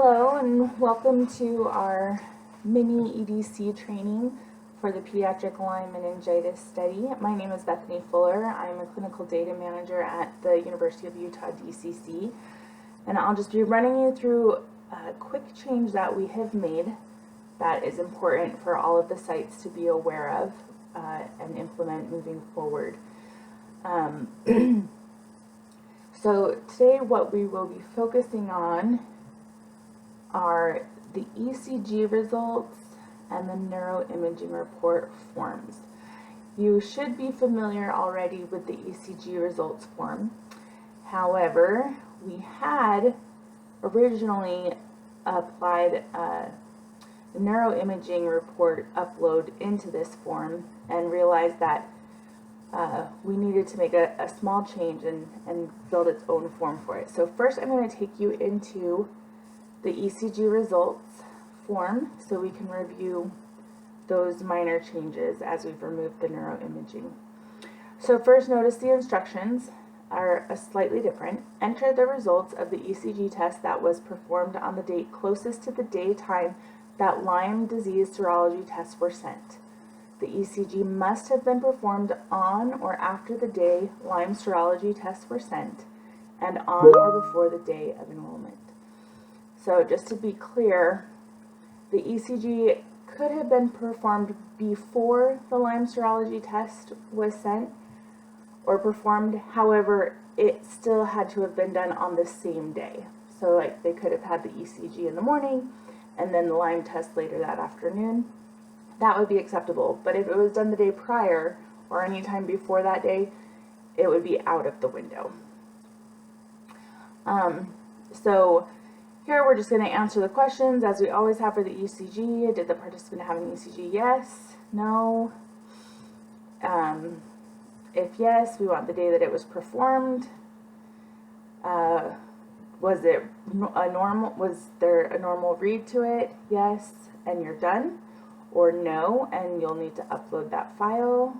Hello and welcome to our mini EDC training for the pediatric Lyme meningitis study. My name is Bethany Fuller. I'm a clinical data manager at the University of Utah DCC, and I'll just be running you through a quick change that we have made that is important for all of the sites to be aware of and implement moving forward. So today what we will be focusing on are the ECG results and the Neuroimaging Report Forms. You should be familiar already with the ECG results form. However, we had originally applied the Neuroimaging Report upload into this form and realized that we needed to make a small change and build its own form for it. So first I'm going to take you into the ECG results form so we can review those minor changes as we've removed the neuroimaging. So first, notice the instructions are slightly different. Enter the results of the ECG test that was performed on the date closest to the day time that Lyme disease serology tests were sent. The ECG must have been performed on or after the day Lyme serology tests were sent and on or before the day of enrollment. So just to be clear, the ECG could have been performed before the Lyme serology test was sent or performed. However, it still had to have been done on the same day. So like they could have had the ECG in the morning and then the Lyme test later that afternoon. That would be acceptable. But if it was done the day prior or any time before that day, it would be out of the window. So here we're just going to answer the questions as we always have for the ECG. Did the participant have an ECG? Yes. No. If yes, we want the day that it was performed. Was there a normal read to it? Yes, and you're done. Or no, and you'll need to upload that file.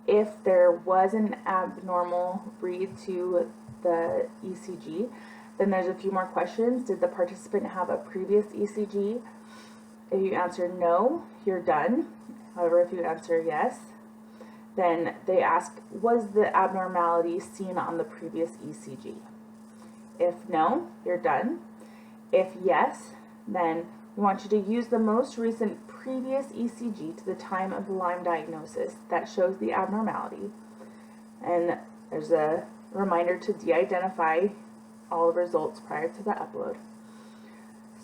If there was an abnormal read to the ECG, then there's a few more questions. Did the participant have a previous ECG? If you answer no, you're done. However, if you answer yes, then they ask, was the abnormality seen on the previous ECG? If no, you're done. If yes, then we want you to use the most recent previous ECG to the time of the Lyme diagnosis that shows the abnormality. And there's a reminder to de-identify all the results prior to the upload.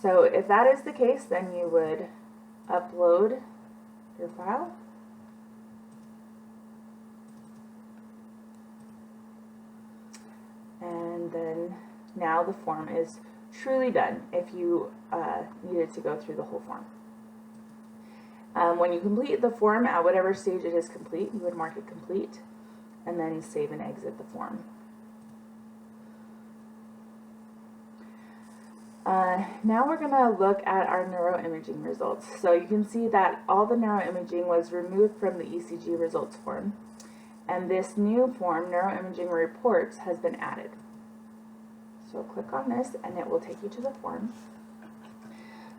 So if that is the case, then you would upload your file. And then now the form is truly done if you needed to go through the whole form. When you complete the form, at whatever stage it is complete, you would mark it complete and then save and exit the form. Now we're going to look at our neuroimaging results. So you can see that all the neuroimaging was removed from the ECG results form, and this new form, Neuroimaging Reports, has been added. So click on this and it will take you to the form.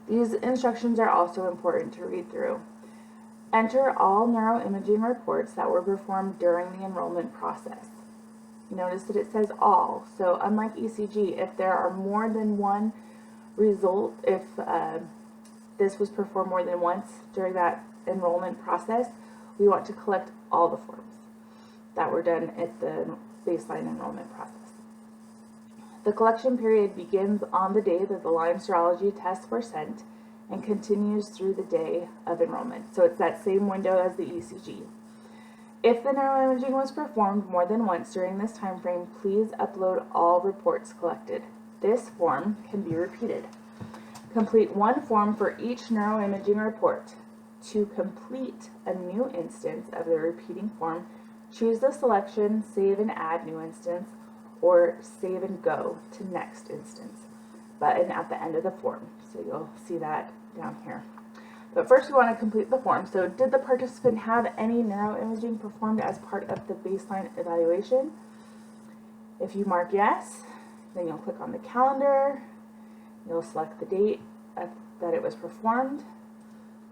These instructions are also important to read through. Enter all neuroimaging reports that were performed during the enrollment process. Notice that it says all. So unlike ECG, if there are more than one result, if this was performed more than once during that enrollment process, we want to collect all the forms that were done at the baseline enrollment process. The collection period begins on the day that the Lyme serology tests were sent and continues through the day of enrollment. So it's that same window as the ECG. If the neuroimaging was performed more than once during this time frame, please upload all reports collected. This form can be repeated. Complete one form for each neuroimaging report. To complete a new instance of the repeating form, choose the selection Save and Add New Instance or Save and Go to Next Instance button at the end of the form. So you'll see that down here. But first we want to complete the form. So did the participant have any neuroimaging performed as part of the baseline evaluation? If you mark yes, then you'll click on the calendar, you'll select the date that it was performed,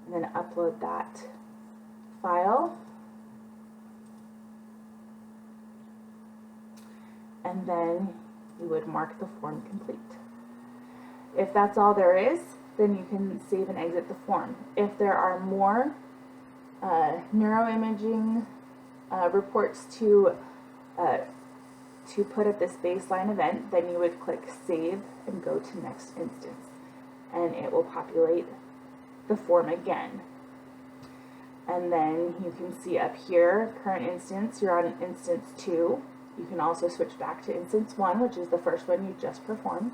and then upload that file. And then you would mark the form complete. If that's all there is, then you can save and exit the form. If there are more neuroimaging reports to put at this baseline event, then you would click Save and go to Next Instance. And it will populate the form again. And then you can see up here, current instance, you're on instance 2. You can also switch back to instance 1, which is the first one you just performed.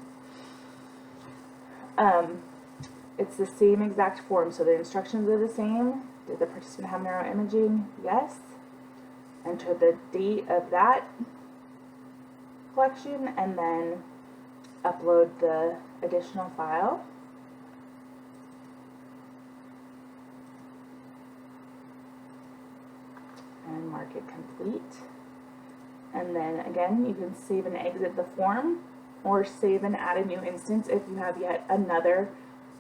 It's the same exact form, so the instructions are the same. Did the participant have neuroimaging? Yes. Enter the date of that collection and then upload the additional file. And mark it complete. And then again, you can save and exit the form or save and add a new instance if you have yet another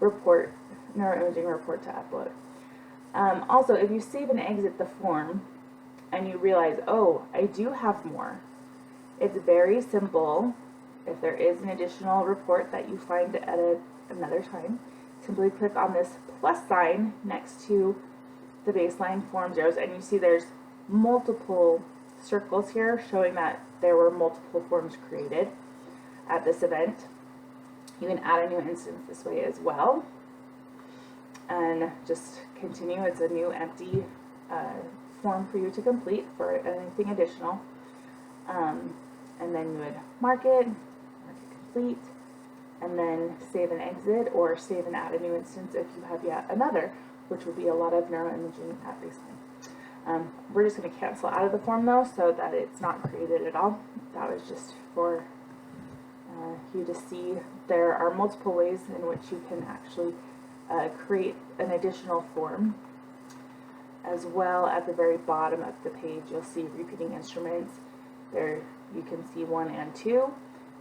report, neuroimaging report to upload. Also, if you save and exit the form and you realize, oh, I do have more, it's very simple. If there is an additional report that you find at another time, simply click on this plus sign next to the baseline form zeros, and you see there's multiple circles here showing that there were multiple forms created at this event. You can add a new instance this way as well and just continue. It's a new empty form for you to complete for anything additional. And then you would mark it complete, and then save and exit or save and add a new instance if you have yet another, which would be a lot of neuroimaging at baseline. We're just going to cancel out of the form though, so that it's not created at all. That was just for you to see there are multiple ways in which you can actually create an additional form. As well, at the very bottom of the page, you'll see repeating instruments. There you can see 1 and 2,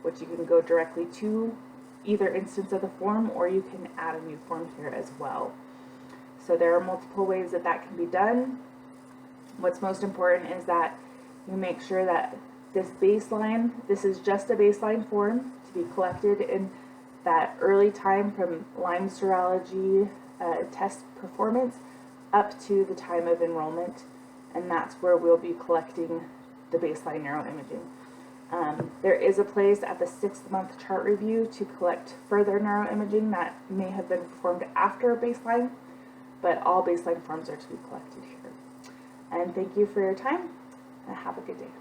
which you can go directly to either instance of the form, or you can add a new form here as well. So there are multiple ways that that can be done. What's most important is that you make sure that this baseline, this is just a baseline form to be collected in that early time from Lyme serology test performance up to the time of enrollment, and that's where we'll be collecting the baseline neuroimaging. There is a place at the 6th month chart review to collect further neuroimaging that may have been performed after a baseline, but all baseline forms are to be collected here. And thank you for your time, and have a good day.